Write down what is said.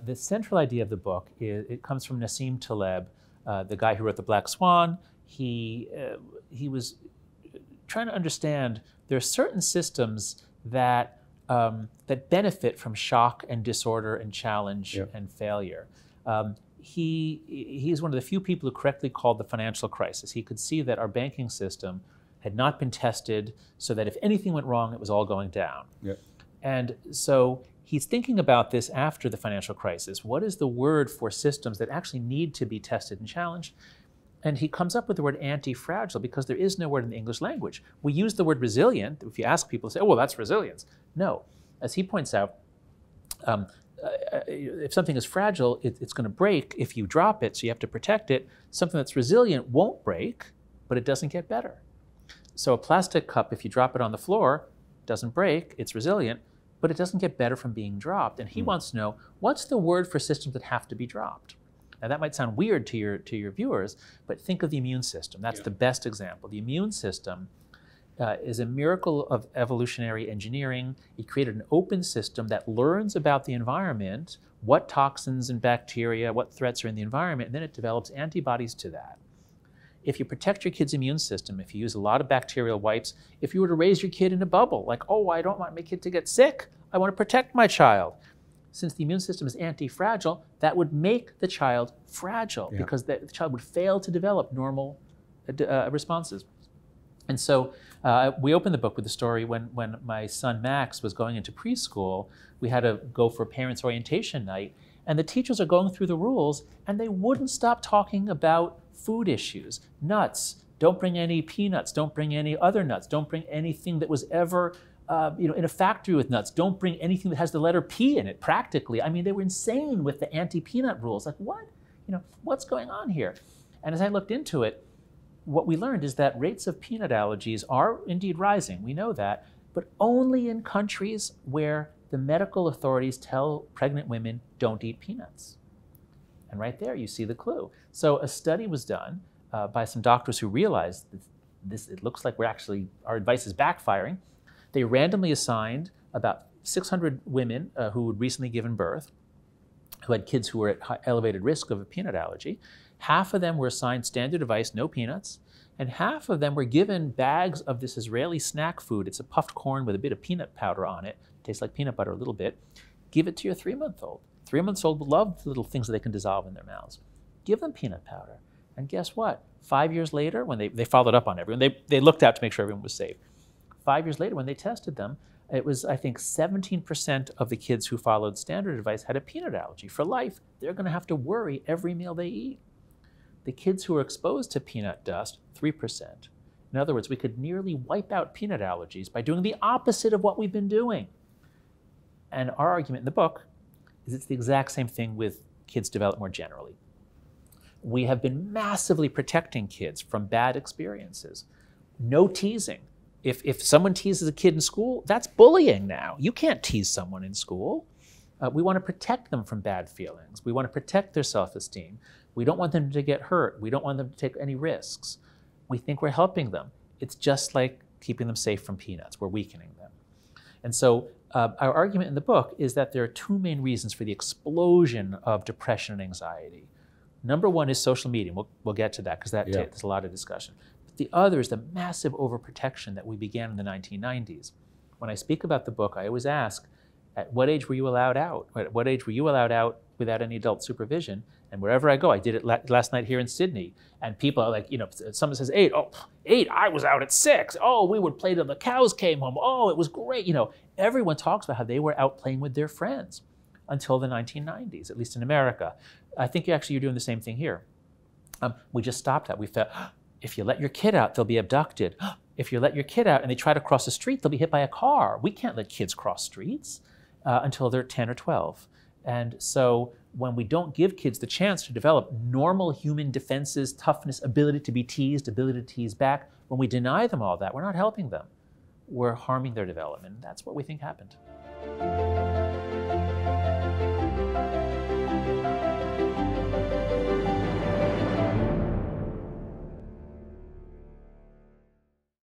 the central idea of the book it comes from Nassim Taleb, the guy who wrote The Black Swan. He was trying to understand there are certain systems that that benefit from shock and disorder and challenge and failure. He's one of the few people who correctly called the financial crisis. He could see that our banking system had not been tested so that if anything went wrong, it was all going down. And so he's thinking about this after the financial crisis. What is the word for systems that actually need to be tested and challenged? And he comes up with the word anti-fragile because there is no word in the English language. We use the word resilient. If you ask people, they say, oh, well, that's resilience. No. As he points out, if something is fragile, it's going to break if you drop it, so you have to protect it. Something that's resilient won't break, but it doesn't get better. So a plastic cup, if you drop it on the floor, doesn't break, it's resilient, but it doesn't get better from being dropped. And he wants to know, what's the word for systems that have to be dropped? Now that might sound weird to your viewers, but think of the immune system. That's the best example. The immune system is a miracle of evolutionary engineering. It created an open system that learns about the environment, what toxins and bacteria, what threats are in the environment, and then it develops antibodies to that. If you protect your kid's immune system, if you use a lot of bacterial wipes, if you were to raise your kid in a bubble, like, oh, I don't want my kid to get sick, I want to protect my child. Since the immune system is anti-fragile, that would make the child fragile because the child would fail to develop normal responses. And so we opened the book with the story when my son Max was going into preschool, we had to go for parents' orientation night, and the teachers are going through the rules, and they wouldn't stop talking about food issues, nuts, don't bring any peanuts, don't bring any other nuts, don't bring anything that was ever in a factory with nuts, don't bring anything that has the letter P in it, practically. I mean, they were insane with the anti-peanut rules. Like, what? What's going on here? And as I looked into it, what we learned is that rates of peanut allergies are indeed rising. We know that, but only in countries where the medical authorities tell pregnant women, don't eat peanuts. And right there, you see the clue. So a study was done by some doctors who realized that it looks like our advice is backfiring. They randomly assigned about 600 women who had recently given birth, who had kids who were at elevated risk of a peanut allergy. Half of them were assigned standard advice, no peanuts, and half of them were given bags of this Israeli snack food. It's a puffed corn with a bit of peanut powder on it. Tastes like peanut butter a little bit. Give it to your 3-month-old. 3-month-old love the little things that they can dissolve in their mouths. Give them peanut powder. And guess what? 5 years later, when they followed up on everyone, they looked out to make sure everyone was safe. 5 years later, when they tested them, it was, I think, 17% of the kids who followed standard advice had a peanut allergy. For life, they're going to have to worry every meal they eat. The kids who are exposed to peanut dust, 3%. In other words, we could nearly wipe out peanut allergies by doing the opposite of what we've been doing. And our argument in the book is it's the exact same thing with kids develop more generally. We have been massively protecting kids from bad experiences. No teasing. If someone teases a kid in school, that's bullying now. You can't tease someone in school. We want to protect them from bad feelings. We want to protect their self-esteem. We don't want them to get hurt. We don't want them to take any risks. We think we're helping them. It's just like keeping them safe from peanuts. We're weakening them. And so our argument in the book is that there are two main reasons for the explosion of depression and anxiety. Number one is social media. We'll get to that because there's a lot of discussion. But the other is the massive overprotection that we began in the 1990s. When I speak about the book, I always ask, at what age were you allowed out? At what age were you allowed out without any adult supervision? And wherever I go, I did it last night here in Sydney. And people are like, someone says 8. Oh, 8, I was out at 6. Oh, we would play till the cows came home. Oh, it was great. Everyone talks about how they were out playing with their friends until the 1990s, at least in America. I think you're doing the same thing here. We just stopped that. We felt, if you let your kid out, they'll be abducted. If you let your kid out and they try to cross the street, they'll be hit by a car. We can't let kids cross streets until they're 10 or 12. And so when we don't give kids the chance to develop normal human defenses, toughness, ability to be teased, ability to tease back, when we deny them all that, we're not helping them. We're harming their development. That's what we think happened.